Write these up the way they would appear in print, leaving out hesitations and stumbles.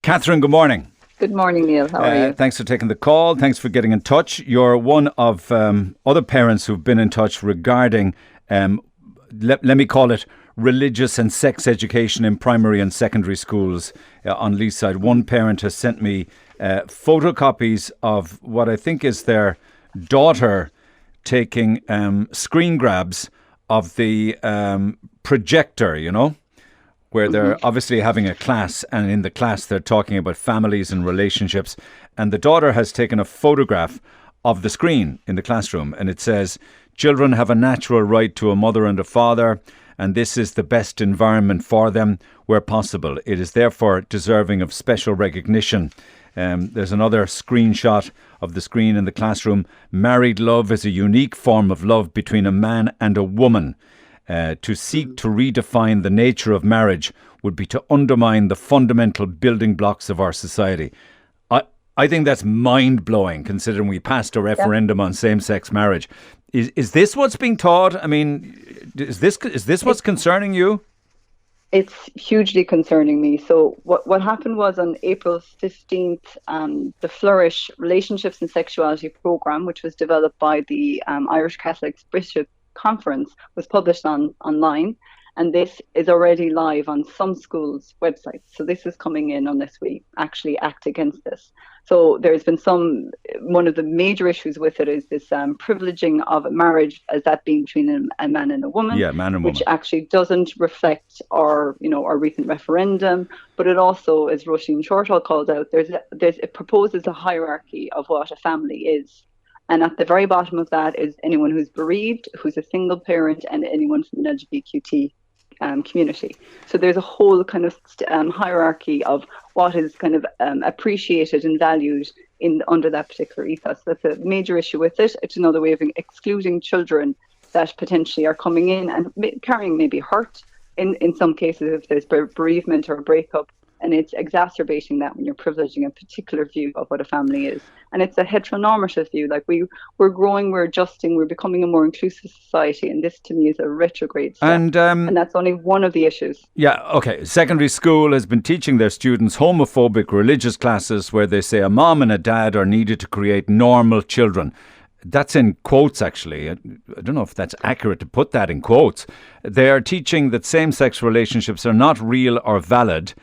Catherine, good morning. Good morning, Neil. How are you? Thanks for taking the call. Thanks for getting in touch. You're one of other parents who've been in touch regarding, let me call it, religious and sex education in primary and secondary schools on Lee's side. One parent has sent me photocopies of what I think is their daughter taking screen grabs of the projector, where they're obviously having a class, and in the class they're talking about families and relationships. And the daughter has taken a photograph of the screen in the classroom, and it says, "Children have a natural right to a mother and a father, and this is the best environment for them where possible. It is therefore deserving of special recognition." There's another screenshot of the screen in the classroom. "Married love is a unique form of love between a man and a woman. To seek to redefine the nature of marriage would be to undermine the fundamental building blocks of our society." I think that's mind-blowing, considering we passed a referendum on same-sex marriage. Is this what's being taught? I mean, is this what's concerning you? It's hugely concerning me. So what happened was on April 15th, the Flourish Relationships and Sexuality programme, which was developed by the Irish Catholic Bishop Conference, was published online, and this is already live on some schools' websites. So this is coming in unless we actually act against this. So there's been one of the major issues with it is this privileging of a marriage as that being between a man and a woman, which actually doesn't reflect our recent referendum. But it also, as Roisin Shortall called out, it proposes a hierarchy of what a family is. And at the very bottom of that is anyone who's bereaved, who's a single parent, and anyone from an LGBTQT community. So there's a whole kind of hierarchy of what is kind of appreciated and valued under that particular ethos. That's a major issue with it. It's another way of excluding children that potentially are coming in and carrying maybe hurt in some cases if there's bereavement or a breakup. And it's exacerbating that when you're privileging a particular view of what a family is. And it's a heteronormative view. Like we're growing, we're adjusting, we're becoming a more inclusive society. And this to me is a retrograde step. And that's only one of the issues. Yeah, okay. Secondary school has been teaching their students homophobic religious classes where they say a mom and a dad are needed to create normal children. That's in quotes, actually. I don't know if that's accurate to put that in quotes. They are teaching that same-sex relationships are not real or valid.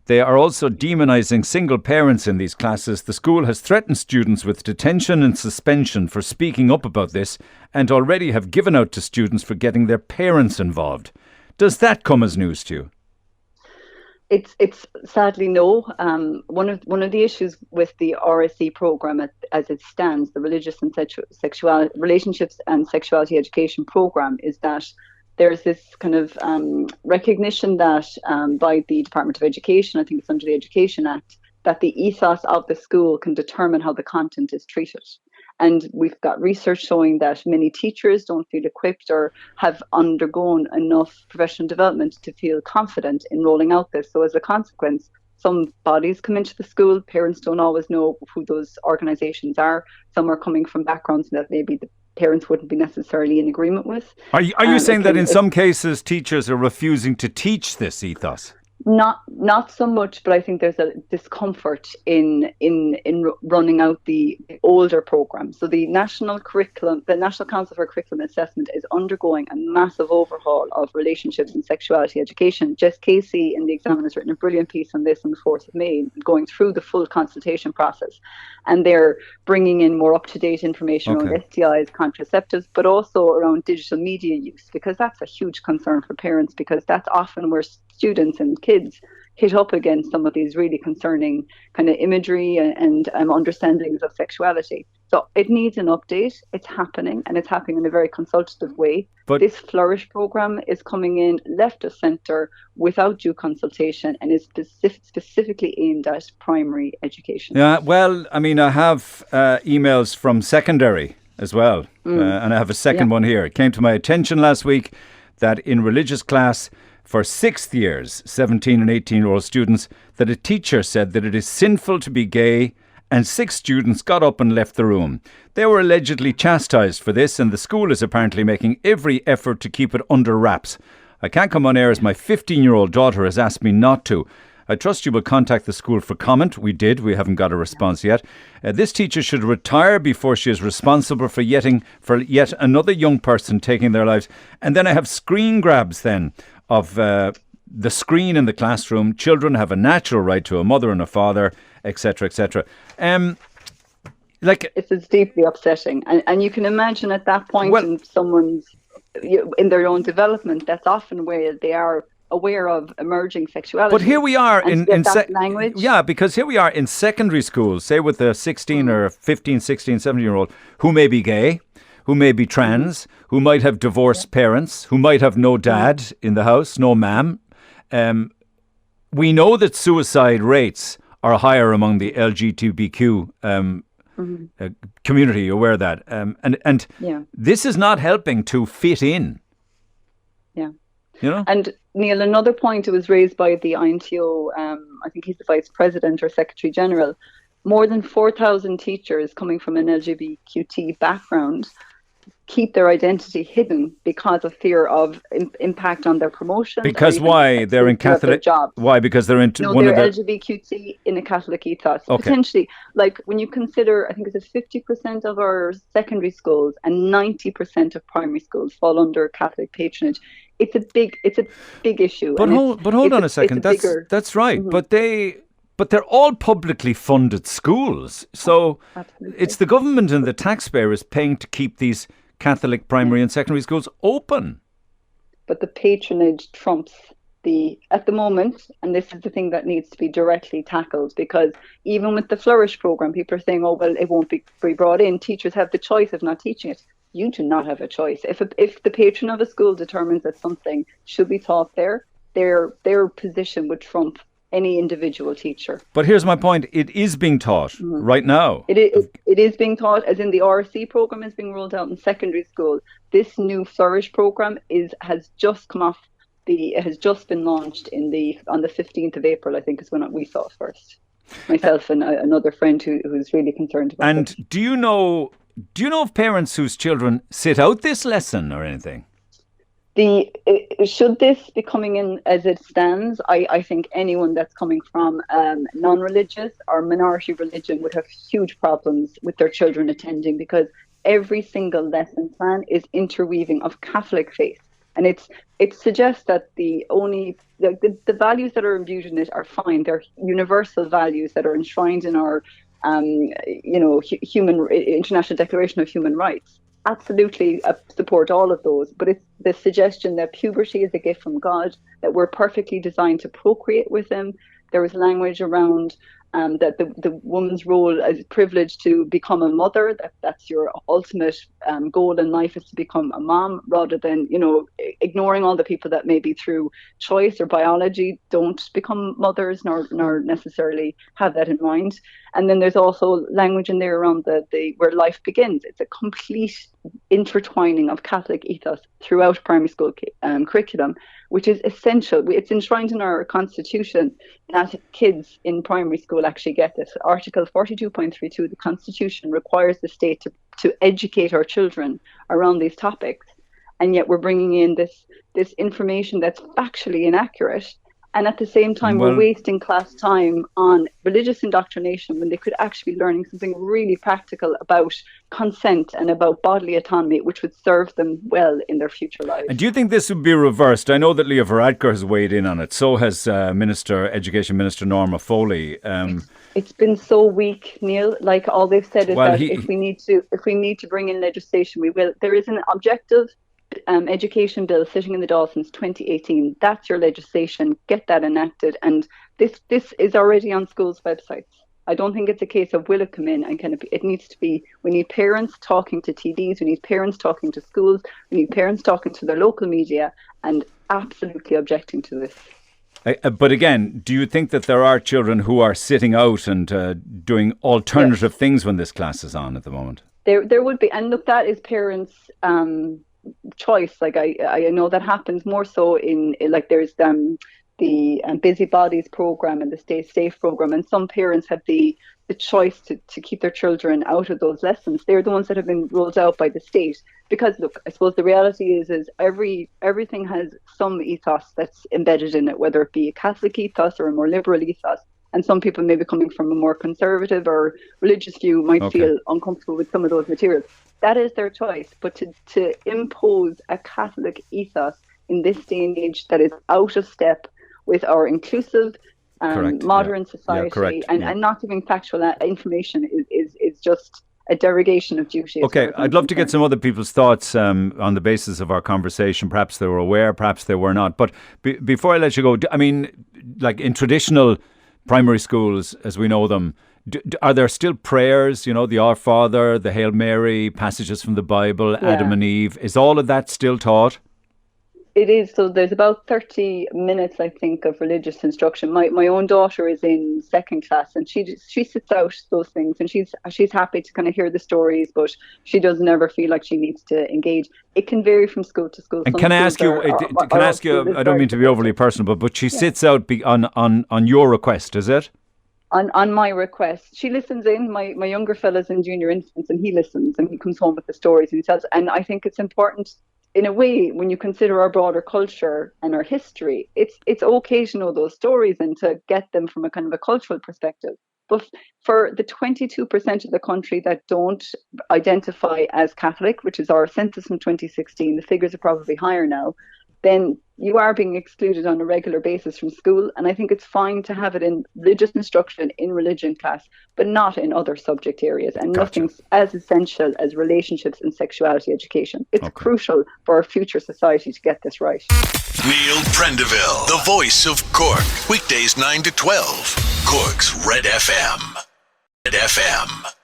They are also demonising single parents in these classes. The school has threatened students with detention and suspension for speaking up about this and already have given out to students for getting their parents involved. Does that come as news to you? It's sadly no. One of the issues with the RSE programme as it stands, the Religious and Relationships and Sexuality Education programme, is that there's this kind of recognition that by the Department of Education, I think it's under the Education Act, that the ethos of the school can determine how the content is treated. And we've got research showing that many teachers don't feel equipped or have undergone enough professional development to feel confident in rolling out this. So as a consequence, some bodies come into the school, parents don't always know who those organisations are. Some are coming from backgrounds that maybe the parents wouldn't be necessarily in agreement with. Are you saying that in some cases teachers are refusing to teach this ethos? Not so much, but I think there's a discomfort in running out the older program. So the National Council for Curriculum Assessment is undergoing a massive overhaul of relationships and sexuality education. Jess Casey in the Examiner has written a brilliant piece on this on the 4th of May, going through the full consultation process. And they're bringing in more up-to-date information around STIs, contraceptives, but also around digital media use, because that's a huge concern for parents, because that's often where students and kids hit up against some of these really concerning kind of imagery and understandings of sexuality. So it needs an update. It's happening, and it's happening in a very consultative way. But this Flourish programme is coming in left of centre without due consultation and is specifically aimed at primary education. Yeah, well, I mean, I have emails from secondary as well, and I have a second one here. It came to my attention last week that in religious class, for 6th years, 17 and 18-year-old students, that a teacher said that it is sinful to be gay, and 6 students got up and left the room. They were allegedly chastised for this, and the school is apparently making every effort to keep it under wraps. I can't come on air as my 15-year-old daughter has asked me not to, I trust you will contact the school for comment. We did. We haven't got a response yet. This teacher should retire before she is responsible for yet another young person taking their lives. And then I have screen grabs then of the screen in the classroom. Children have a natural right to a mother and a father, etc., etc. It's deeply upsetting, and you can imagine at that point in someone's in their own development, that's often where they are aware of emerging sexuality. But here we are in language. Yeah, because here we are in secondary schools, say with a 16 or 15, 16, 17-year-old who may be gay, who may be trans, who might have divorced parents, who might have no dad in the house, no ma'am. We know that suicide rates are higher among the LGBTQ community. You're aware of that. And this is not helping to fit in. Yeah. You know? And Neil, another point, it was raised by the INTO, I think he's the Vice President or Secretary General, more than 4,000 teachers coming from an LGBTQT background keep their identity hidden because of fear of impact on their promotion. Because why? They're in Catholic jobs. Why? Because they're into they're LGBTQT in a Catholic ethos. Okay. Potentially, like when you consider, I think it's 50% of our secondary schools and 90% of primary schools fall under Catholic patronage. It's a big issue. But hold on a second. That's right. Mm-hmm. But they're all publicly funded schools. So it's the government and the taxpayers paying to keep these Catholic primary and secondary schools open. But the patronage trumps at the moment, and this is the thing that needs to be directly tackled, because even with the Flourish programme, people are saying, oh, well, it won't be brought in. Teachers have the choice of not teaching it. You do not have a choice. If the patron of a school determines that something should be taught there, their position would trump any individual teacher. But here's my point. It is being taught right now. It is being taught, as in the RC programme is being rolled out in secondary school. This new Flourish programme has just come off. It has just been launched on the 15th of April, I think is when we saw it first. Myself and another friend who's really concerned about it. And do you know of parents whose children sit out this lesson or anything? Should this be coming in as it stands, I think anyone that's coming from non-religious or minority religion would have huge problems with their children attending, because every single lesson plan is interweaving of Catholic faith. And it suggests that the values that are imbued in it are fine. They're universal values that are enshrined in our International Declaration of Human Rights. Absolutely support all of those, but it's the suggestion that puberty is a gift from God, that we're perfectly designed to procreate with him. There was language around that the woman's role as privileged to become a mother, that's your ultimate goal in life, is to become a mom, rather than ignoring all the people that maybe through choice or biology don't become mothers nor necessarily have that in mind. And then there's also language in there around the where life begins. It's a complete intertwining of Catholic ethos throughout primary school curriculum, which is essential. It's enshrined in our constitution that kids in primary school actually get this. Article 42.32 of the Constitution requires the state to educate our children around these topics, and yet we're bringing in this information that's factually inaccurate. And at the same time, we're wasting class time on religious indoctrination when they could actually be learning something really practical about consent and about bodily autonomy, which would serve them well in their future lives. And do you think this would be reversed? I know that Leo Varadkar has weighed in on it. So has Education Minister Norma Foley. It's been so weak, Neil. Like, all they've said is that if we need to bring in legislation, we will. There is an objective education bill sitting in the Dáil since 2018. That's your legislation. Get that enacted. And this is already on schools' websites. I don't think it's a case of will it come in, and it needs to be. We need parents talking to TDs. We need parents talking to schools. We need parents talking to their local media and absolutely objecting to this. But again, do you think that there are children who are sitting out and doing alternative things when this class is on at the moment? There would be. And look, that is parents' choice. Like I know that happens more so in like there's the Busy Bodies program and the Stay Safe program, and some parents have the choice to keep their children out of those lessons. They're the ones that have been rolled out by the state. Because look, I suppose the reality is everything has some ethos that's embedded in it, whether it be a Catholic ethos or a more liberal ethos. And some people maybe coming from a more conservative or religious view might feel uncomfortable with some of those materials. That is their choice. But to impose a Catholic ethos in this day and age that is out of step with our inclusive modern society and not giving factual information is just a derogation of duty. Okay, I'd love to get some other people's thoughts on the basis of our conversation. Perhaps they were aware, perhaps they were not. But before I let you go, I mean, like in traditional primary schools as we know them, are there still prayers, the Our Father, the Hail Mary, passages from the Bible, Adam and Eve? Is all of that still taught? It is. So there's about 30 minutes, I think, of religious instruction. My own daughter is in second class, and she sits out those things, and she's happy to kind of hear the stories, but she does never feel like she needs to engage. It can vary from school to school. And can I ask you? I don't mean to be overly personal, but she sits out on your request, is it? On my request. She listens in. My younger fella's in junior infants, and he listens, and he comes home with the stories, and he tells. And I think it's important, in a way, when you consider our broader culture and our history, it's okay to know those stories and to get them from a kind of a cultural perspective. But for the 22% of the country that don't identify as Catholic, which is our census from 2016, the figures are probably higher now, then you are being excluded on a regular basis from school. And I think it's fine to have it in religious instruction in religion class, but not in other subject areas. And nothing's as essential as relationships and sexuality education. It's crucial for our future society to get this right. Neil Prendeville, the voice of Cork. Weekdays 9 to 12. Cork's Red FM. Red FM.